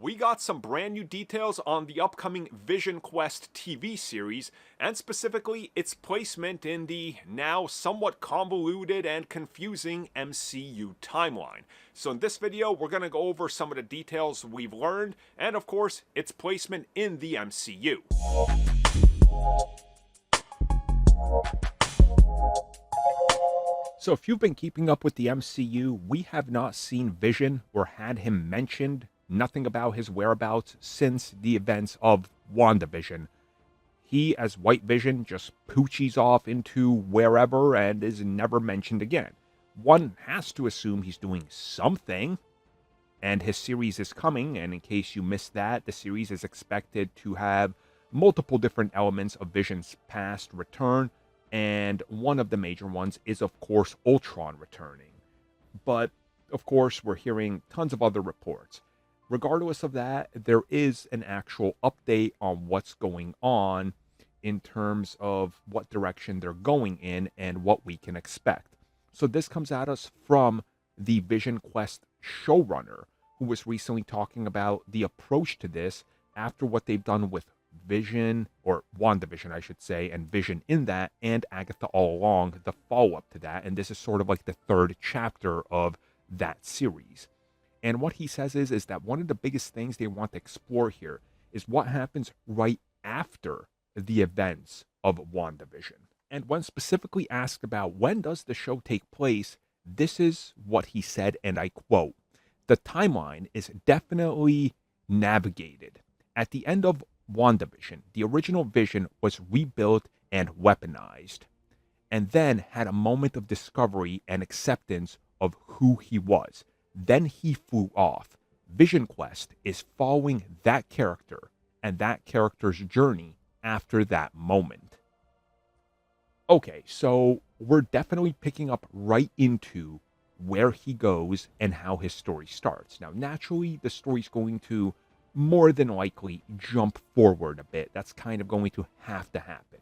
we got some brand new details on the upcoming Vision Quest TV series, and specifically its placement in the now somewhat convoluted and confusing MCU timeline. So in this video, we're going to go over some of the details we've learned, and of course, its placement in the MCU. So if you've been keeping up with the MCU, we have not seen Vision or had him mentioned, nothing about his whereabouts since the events of WandaVision. He, as White Vision, just poochies off into wherever and is never mentioned again. One has to assume he's doing something, and his series is coming, and in case you missed that, the series is expected to have multiple different elements of Vision's past return, and one of the major ones is, of course, Ultron returning. But, of course, we're hearing tons of other reports. Regardless of that, there is an actual update on what's going on in terms of what direction they're going in and what we can expect. So this comes at us from the Vision Quest showrunner, who was recently talking about the approach to this after what they've done with Vision, or WandaVision, I should say, and Vision in that, and Agatha All Along, the follow-up to that. And this is sort of like the third chapter of that series. And what he says is that one of the biggest things they want to explore here is what happens right after the events of WandaVision. And when specifically asked about when does the show take place, this is what he said, and I quote, "The timeline is definitely navigated. At the end of WandaVision, the original Vision was rebuilt and weaponized, and then had a moment of discovery and acceptance of who he was. Then he flew off. Vision Quest is following that character and that character's journey after that moment." Okay, so we're definitely picking up right into where he goes and how his story starts. Now, naturally, the story's going to more than likely jump forward a bit. That's kind of going to have to happen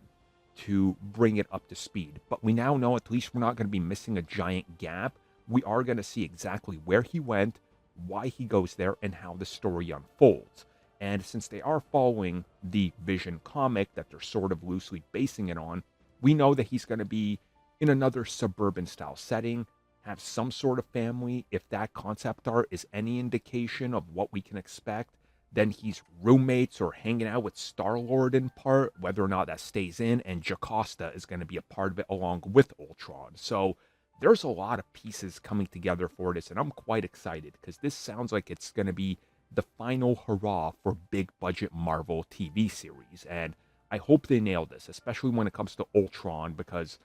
to bring it up to speed. But we now know at least we're not going to be missing a giant gap. We are going to see exactly where he went, why he goes there, and how the story unfolds. And since they are following the Vision comic that they're sort of loosely basing it on, we know that he's going to be in another suburban style setting, have some sort of family. If that concept art is any indication of what we can expect, then he's roommates or hanging out with Star-Lord in part, whether or not that stays in, and Jocasta is going to be a part of it along with Ultron. So there's a lot of pieces coming together for this, and I'm quite excited because this sounds like it's going to be the final hurrah for big budget Marvel TV series, and I hope they nail this, especially when it comes to Ultron, because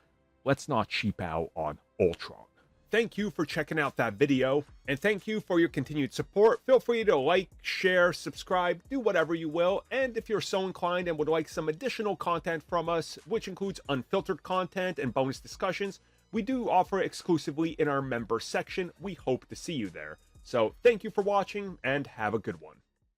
let's not cheap out on Ultron. Thank you for checking out that video, and thank you for your continued support. Feel free to like, share, subscribe, do whatever you will, and if you're so inclined and would like some additional content from us, which includes unfiltered content and bonus discussions, we do offer exclusively in our member section. We hope to see you there. So thank you for watching, and have a good one.